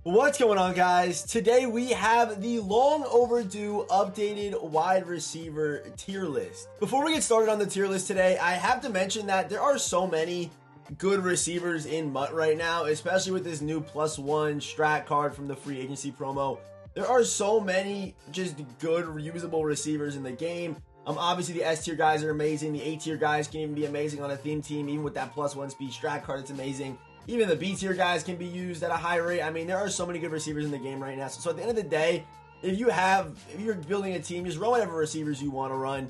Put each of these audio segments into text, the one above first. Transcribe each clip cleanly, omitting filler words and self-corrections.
What's going on, guys? Today we have the long overdue updated wide receiver tier list. Before we get started on the tier list today, I have to mention that there are so many good receivers in MUT right now, especially with this new +1 strat card from the free agency promo. There are so many just good reusable receivers in the game. Obviously the S tier guys are amazing. The A tier guys can even be amazing on a theme team, even with that +1 speed strat card. It's amazing. Even the B tier guys can be used at a high rate. I mean, there are so many good receivers in the game right now. So at the end of the day, if you're building a team, just run whatever receivers you want to run.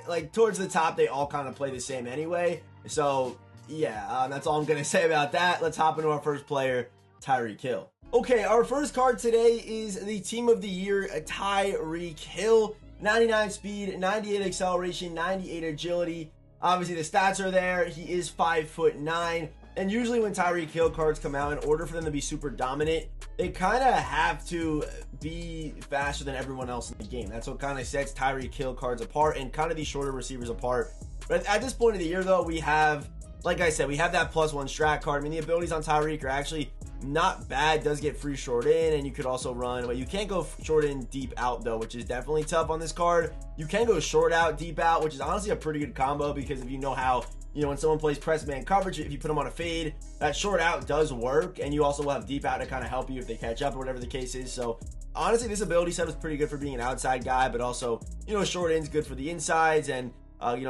Like towards the top, they all kind of play the same anyway. So yeah, that's all I'm going to say about that. Let's hop into our first player, Tyreek Hill. Okay, our first card today is the team of the year, Tyreek Hill. 99 speed, 98 acceleration, 98 agility. Obviously the stats are there. He is 5'9". And usually when Tyreek Hill cards come out, in order for them to be super dominant, they kind of have to be faster than everyone else in the game. That's what kind of sets Tyreek Hill cards apart and kind of these shorter receivers apart. But at this point of the year, though, we have, like I said, we have that +1 strat card. I mean, the abilities on Tyreek are actually not bad. Does get free short in, and you could also run, but you can't go short in deep out though, which is definitely tough on this card. You can go short out deep out, which is honestly a pretty good combo, because if you know how, when someone plays press man coverage, if you put them on a fade, that short out does work, and you also will have deep out to kind of help you if they catch up or whatever the case is. So honestly, this ability set is pretty good for being an outside guy, but also, short in's good for the insides, and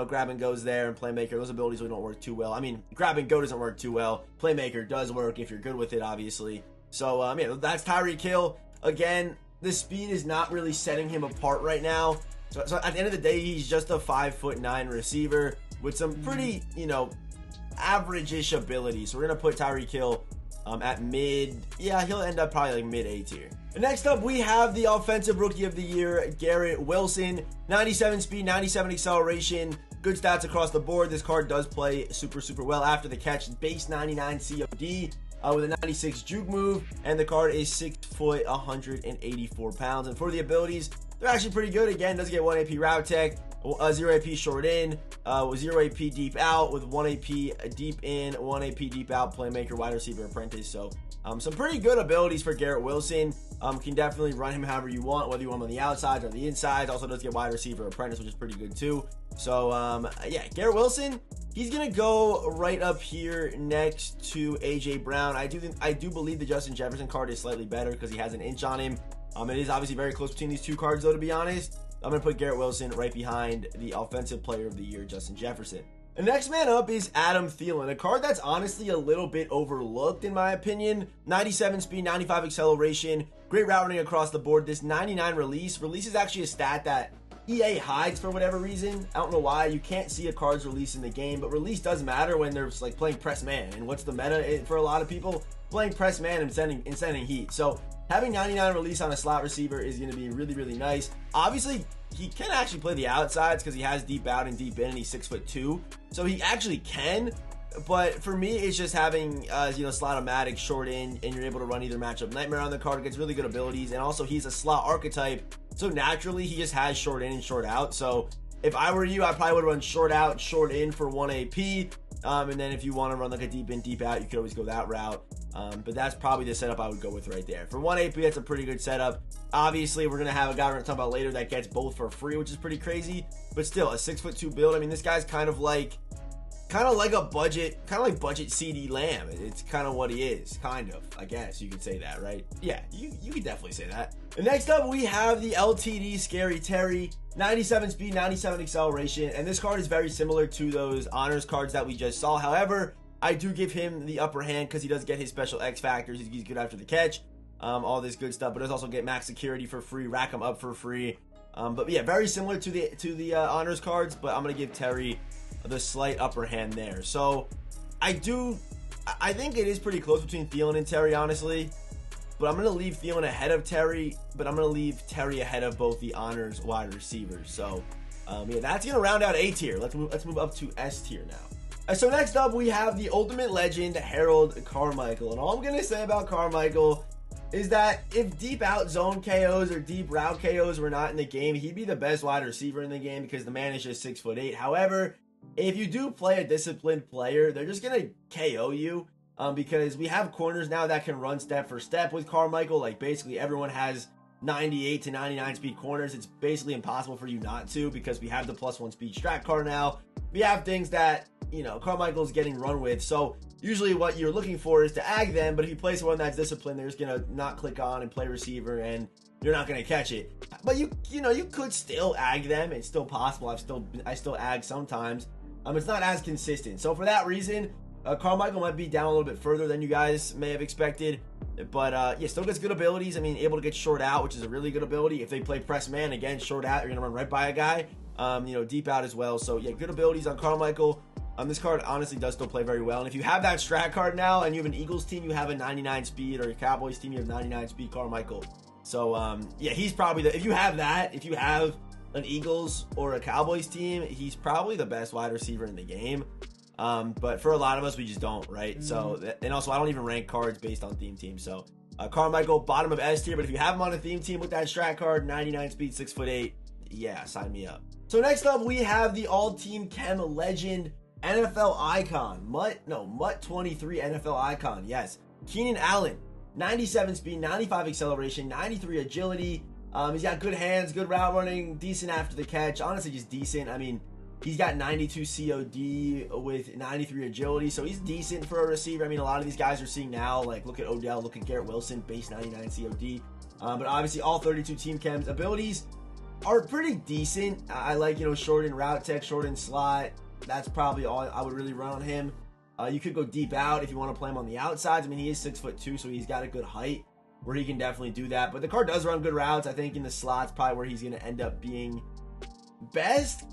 grab and goes there, and playmaker, those abilities really don't work too well. I mean, grab and go doesn't work too well. Playmaker does work if you're good with it, obviously. So, yeah, that's Tyreek Hill. Again, the speed is not really setting him apart right now. So at the end of the day, he's just a 5'9" receiver with some pretty, average-ish ability. So we're going to put Tyreek Hill at mid. Yeah, he'll end up probably like mid A tier. Next up, we have the offensive rookie of the year, Garrett Wilson. 97 speed, 97 acceleration, good stats across the board. This card does play super well after the catch. Base 99 COD with a 96 juke move, and the card is 6 foot, 184 pounds. And for the abilities, they're actually pretty good. Again, does get 1 AP route tech, 0 AP short in, 0 AP deep out, with 1 AP deep in, 1 AP deep out, playmaker, wide receiver, apprentice. So some pretty good abilities for Garrett Wilson. Can definitely run him however you want, whether you want him on the outsides or the insides. Also does get wide receiver, apprentice, which is pretty good too. So yeah, Garrett Wilson, he's gonna go right up here next to AJ Brown. I do believe the Justin Jefferson card is slightly better because he has an inch on him. It is obviously very close between these two cards though, to be honest. I'm going to put Garrett Wilson right behind the offensive player of the year, Justin Jefferson. The next man up is Adam Thielen, a card that's honestly a little bit overlooked in my opinion. 97 speed, 95 acceleration, great route running across the board. This 99 release is actually a stat that EA hides for whatever reason. I don't know why. You can't see a card's release in the game, but release does matter when they're like playing press man. And what's the meta for a lot of people? Playing press man and sending heat. So having 99 release on a slot receiver is going to be really nice. Obviously, he can actually play the outsides because he has deep out and deep in, and he's 6'2", so he actually can. But for me, it's just having slot-o-matic, short in, and you're able to run either matchup nightmare on the card. Gets really good abilities, and also he's a slot archetype, so naturally he just has short in and short out. So if I were you, I probably would run short out, short in for 1 AP. And then if you want to run like a deep in, deep out, you could always go that route. But that's probably the setup I would go with right there. For 1 AP, that's a pretty good setup. Obviously, we're going to have a guy we're going to talk about later that gets both for free, which is pretty crazy. But still, a 6'2" build. I mean, this guy's kind of like a budget, budget CD Lamb. It's kind of what he is, kind of. I guess you could say that, right? Yeah, you could definitely say that. And next up, we have the LTD Scary Terry. 97 speed, 97 acceleration, and this card is very similar to those honors cards that we just saw. However, I do give him the upper hand because he does get his special X factors. He's good after the catch, all this good stuff, but does also get max security for free, rack him up for free. But yeah, very similar to the honors cards, but I'm gonna give Terry the slight upper hand there. So I think it is pretty close between Thielen and Terry, honestly. But I'm going to leave Thielen ahead of Terry, but I'm going to leave Terry ahead of both the honors wide receivers. So, yeah, that's going to round out A tier. Let's move up to S tier now. So next up, we have the ultimate legend, Harold Carmichael. And all I'm going to say about Carmichael is that if deep out zone KOs or deep route KOs were not in the game, he'd be the best wide receiver in the game because the man is just 6'8". However, if you do play a disciplined player, they're just going to KO you. because we have corners now that can run step for step with Carmichael. Like basically everyone has 98 to 99 speed corners. It's basically impossible for you not to, because we have the +1 speed strat card now. We have things that, you know, Carmichael's getting run with. So usually what you're looking for is to ag them, but if you play someone that's disciplined, they're just gonna not click on and play receiver, and you're not gonna catch it. But you know, you could still ag them. It's still possible. I still ag sometimes. It's not as consistent. So for that reason, Carmichael might be down a little bit further than you guys may have expected. But yeah, still gets good abilities. I mean, able to get short out, which is a really good ability. If they play press man, again, short out, you're gonna run right by a guy. You know, deep out as well. So yeah, good abilities on Carmichael. This card honestly does still play very well. And if you have that strat card now and you have an Eagles team, you have a 99 speed, or a Cowboys team, you have 99 speed Carmichael. So yeah, he's probably if you have an Eagles or a Cowboys team, he's probably the best wide receiver in the game. But for a lot of us, we just don't, right? So, and also I don't even rank cards based on theme teams. So Carmichael, bottom of S tier, but if you have him on a theme team with that strat card, 99 speed, 6'8", yeah, sign me up. So next up, we have the all-team chem legend, NFL icon, Mutt 23 NFL icon, yes, Keenan Allen, 97 speed, 95 acceleration, 93 agility. He's got good hands, good route running, decent after the catch, honestly just decent. I mean, he's got 92 COD with 93 agility, so he's decent for a receiver. I mean, a lot of these guys are seeing now, like look at Odell, look at Garrett Wilson, base 99 COD. But obviously all 32 team chems abilities are pretty decent. I like, you know, short in route tech, short in slot. That's probably all I would really run on him. You could go deep out if you want to play him on the outsides. I mean, he is 6'2", so he's got a good height where he can definitely do that. But the card does run good routes. I think in the slots probably where he's going to end up being best.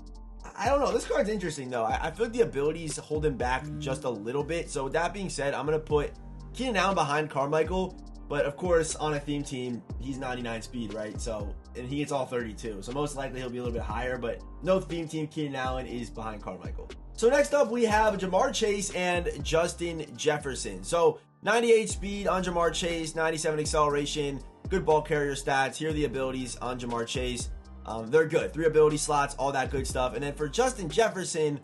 I don't know. This card's interesting, though. I feel like the abilities hold him back just a little bit. So with that being said, I'm going to put Keenan Allen behind Carmichael. But of course, on a theme team, he's 99 speed, right? So, and he gets all 32. So most likely he'll be a little bit higher, but no theme team, Keenan Allen is behind Carmichael. So next up, we have Jamar Chase and Justin Jefferson. So 98 speed on Jamar Chase, 97 acceleration, good ball carrier stats. Here are the abilities on Jamar Chase. They're good. 3 ability slots, all that good stuff. And then for Justin Jefferson,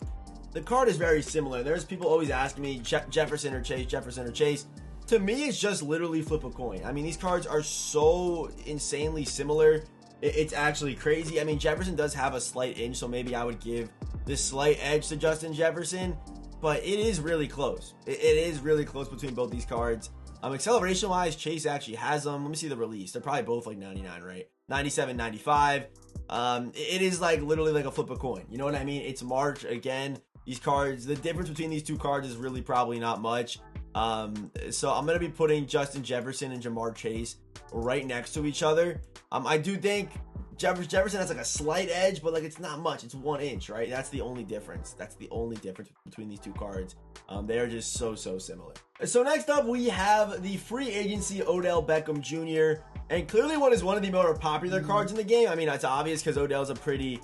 the card is very similar. There's people always asking me, Jefferson or Chase, Jefferson or Chase. To me, it's just literally flip a coin. I mean, these cards are so insanely similar. It's actually crazy. I mean, Jefferson does have a slight inch, so maybe I would give this slight edge to Justin Jefferson, but it is really close. It is really close between both these cards. Acceleration-wise, Chase actually has them. Let me see the release. They're probably both like 99, right? 97, 95. It is like literally like a flip a coin. You know what I mean? It's March again. These cards, the difference between these two cards is really probably not much. So I'm going to be putting Justin Jefferson and Jamar Chase right next to each other. I do think Jefferson has like a slight edge, but like it's not much. It's 1 inch, right? That's the only difference. That's the only difference between these two cards. They are just so similar. So next up, we have the free agency Odell Beckham Jr. And clearly one is one of the more popular cards in the game. I mean, it's obvious because Odell's a pretty,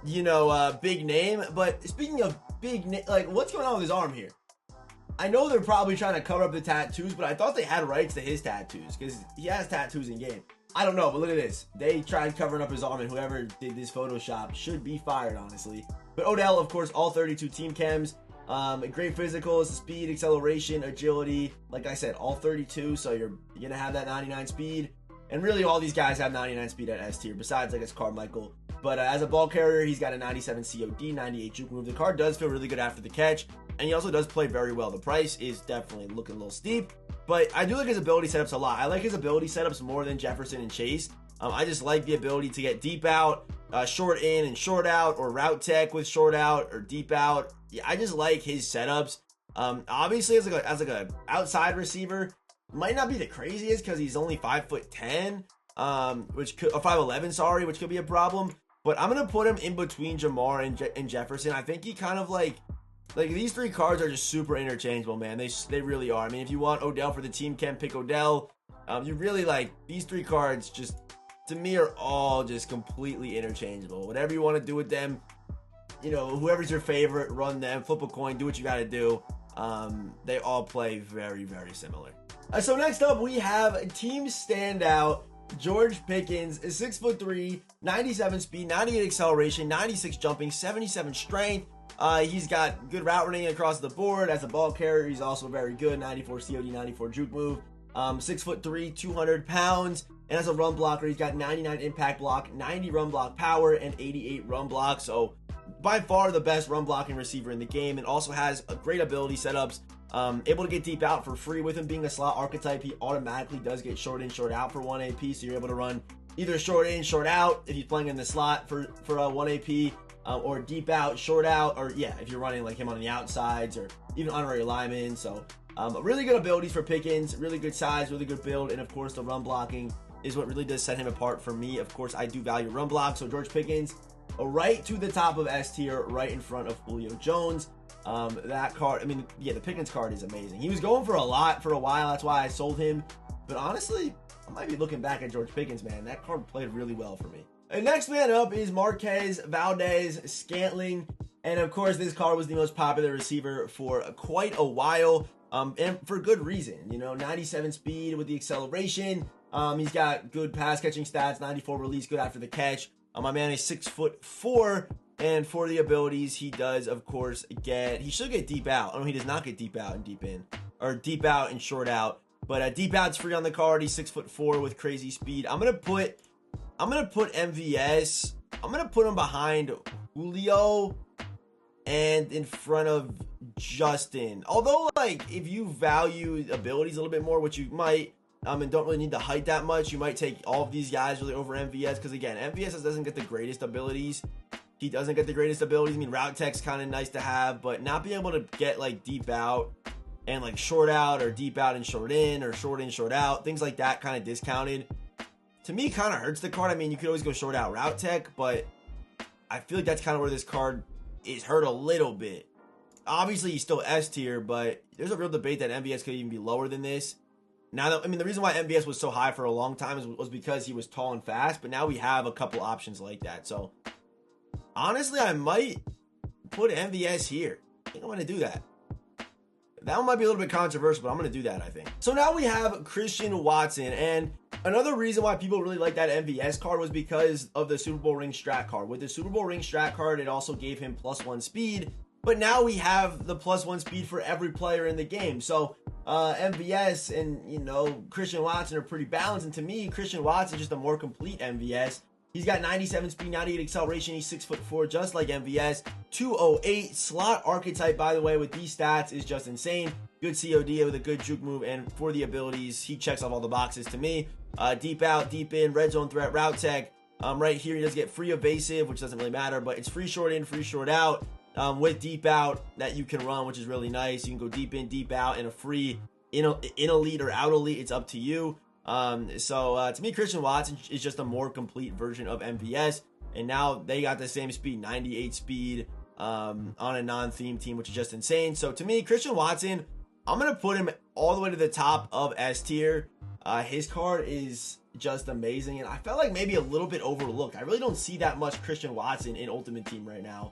you know, big name. But speaking of big name, like what's going on with his arm here? I know they're probably trying to cover up the tattoos, but I thought they had rights to his tattoos because he has tattoos in game. I don't know, but look at this. They tried covering up his arm, and whoever did this Photoshop should be fired, honestly. But Odell, of course, all 32 team chems. Great physicals, speed, acceleration, agility. Like I said, all 32, so you're going to have that 99 speed. And really, all these guys have 99 speed at S tier, besides, I guess, Carmichael. But as a ball carrier, he's got a 97 COD, 98 juke move. The card does feel really good after the catch, and he also does play very well. The price is definitely looking a little steep, but I do like his ability setups a lot. I like his ability setups more than Jefferson and Chase. I just like the ability to get deep out, short in and short out, or route tech with short out or deep out. Yeah, I just like his setups. Obviously, as like a outside receiver, might not be the craziest because he's only 5'10", which could, or 5'11", sorry, which could be a problem. But I'm gonna put him in between Jamar and Jefferson. I think he kind of like these three cards are just super interchangeable, man. They really are. I mean, if you want Odell for the team chem, pick Odell. You really like these three cards. Just to me are all just completely interchangeable. Whatever you want to do with them, you know, whoever's your favorite, run them, flip a coin, do what you got to do. They all play very similar. So next up, we have team standout George Pickens, is 6'3", 97 speed, 98 acceleration, 96 jumping, 77 strength, He's got good route running across the board. As a ball carrier, he's also very good. 94 COD, 94 juke move. 6'3", 200 pounds. And as a run blocker, he's got 99 impact block, 90 run block power, and 88 run block. So by far the best run blocking receiver in the game, and also has a great ability setups. Able to get deep out for free. With him being a slot archetype, he automatically does get short in, short out for 1 AP. So you're able to run either short in, short out if he's playing in the slot for 1 AP, or deep out, short out, or yeah, if you're running like him on the outsides or even honorary linemen. So really good abilities for Pickens, really good size, really good build, and of course the run blocking is what really does set him apart for me. Of course, I do value run block, so George Pickens right to the top of S tier, right in front of Julio Jones. That card, I mean, yeah, the Pickens card is amazing. He was going for a lot for a while, that's why I sold him. But honestly, I might be looking back at George Pickens, man. That card played really well for me. And next man up is Marquez Valdez Scantling. And of course, this card was the most popular receiver for quite a while, and for good reason. You know, 97 speed with the acceleration. He's got good pass catching stats, 94 release, good after the catch. My man is 6'4", and for the abilities, he does, of course, he should get deep out. Oh, no, he does not get deep out and deep in, or deep out and short out. But deep out's free on the card. He's 6'4" with crazy speed. I'm gonna put MVS. I'm gonna put him behind Julio and in front of Justin. Although, like, if you value abilities a little bit more, which you might, and don't really need the height that much, you might take all of these guys really over MVS, because again, MVS doesn't get the greatest abilities. He doesn't get the greatest abilities. I mean, route tech's kind of nice to have, but not being able to get like deep out and like short out, or deep out and short in, or short in, short out, things like that kind of discounted, to me kind of hurts the card. I mean, you could always go short out route tech, but I feel like that's kind of where this card is hurt a little bit. Obviously, he's still S tier, but there's a real debate that MVS could even be lower than this. Now, that, I mean, the reason why MVS was so high for a long time was because he was tall and fast, but now we have a couple options like that. So, honestly, I might put MVS here. I think I'm going to do that. That one might be a little bit controversial, but I'm going to do that, I think. So now we have Christian Watson, and another reason why people really like that MVS card was because of the Super Bowl ring strat card. With the Super Bowl ring strat card, it also gave him +1 speed, but now we have the +1 speed for every player in the game. So MVS and, you know, Christian Watson are pretty balanced, and to me, Christian Watson is just a more complete MVS. He's got 97 speed, 98 acceleration. He's 6'4", just like MVS. 208 slot archetype, by the way, with these stats is just insane. Good COD with a good juke move, and for the abilities, he checks off all the boxes to me. Deep out, deep in, red zone threat, route tech. Right here, he does get free evasive, which doesn't really matter, but it's free short in, free short out. With deep out that you can run, which is really nice. You can go deep in, deep out, and a free in elite or out elite. It's up to you. To me, Christian Watson is just a more complete version of MVS, and now they got the same speed, 98 speed, on a non-theme team, which is just insane. So to me, Christian Watson, I'm gonna put him all the way to the top of S tier. His card is just amazing, and I felt like maybe a little bit overlooked. I really don't see that much Christian Watson in Ultimate Team right now.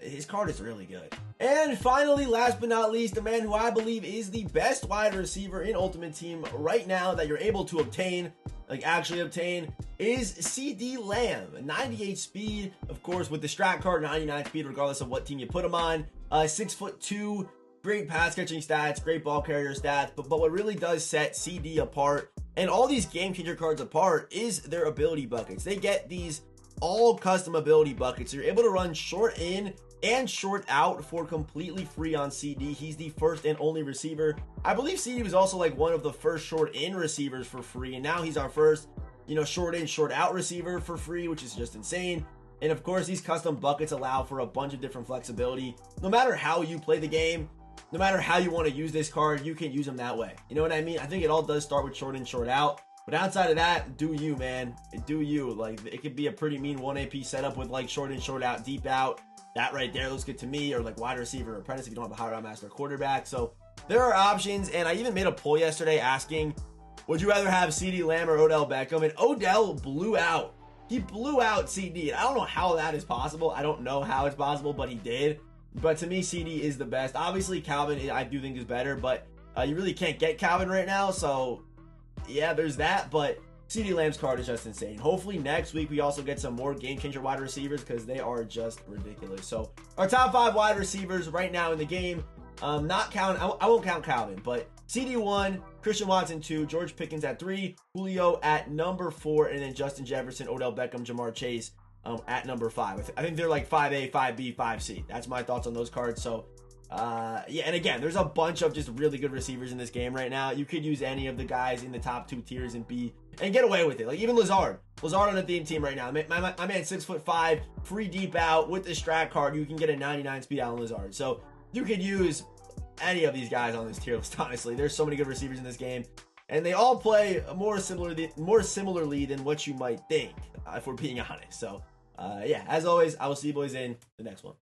His card is really good. And finally, last but not least, the man who I believe is the best wide receiver in Ultimate Team right now that you're able to obtain, like actually obtain, is CD Lamb. 98 speed, of course, with the strat card, 99 speed regardless of what team you put him on. 6'2", great pass catching stats, great ball carrier stats, but what really does set CD apart and all these game changer cards apart is their ability buckets. They get these all custom ability buckets. So you're able to run short in and short out for completely free on CD. He's the first and only receiver. I believe CD was also like one of the first short in receivers for free, and now he's our first, you know, short in, short out receiver for free, which is just insane. And of course, these custom buckets allow for a bunch of different flexibility. No matter how you play the game, no matter how you want to use this card, you can use them that way. You know what I mean? I think it all does start with short in, short out. But outside of that, do you, man. Do you. Like, it could be a pretty mean 1 AP setup with, like, short in, short out, deep out. That right there looks good to me. Or, like, wide receiver or apprentice if you don't have a high round master quarterback. So, there are options. And I even made a poll yesterday asking, would you rather have CD Lamb or Odell Beckham? And Odell blew out. He blew out CD. I don't know how that is possible. I don't know how it's possible, but he did. But to me, CD is the best. Obviously, Calvin, I do think is better. But you really can't get Calvin right now. So, yeah, there's that. But CeeDee Lamb's card is just insane. Hopefully next week we also get some more game changer wide receivers because they are just ridiculous. So our top 5 wide receivers right now in the game, I won't count Calvin, but CD 1, Christian Watson 2, George Pickens at 3, Julio at number 4, and then Justin Jefferson, Odell Beckham, Jamar Chase at number 5. I think they're like 5A, 5B, 5C. That's my thoughts on those cards. So yeah, and again, there's a bunch of just really good receivers in this game right now. You could use any of the guys in the top 2 tiers and get away with it. Like even Lazard on a theme team right now. My man 6'5", free deep out with the strat card. You can get a 99 speed Allen Lazard. So you could use any of these guys on this tier list. Honestly, there's so many good receivers in this game, and they all play more similarly than what you might think, if we're being honest. So yeah, as always, I will see you boys in the next one.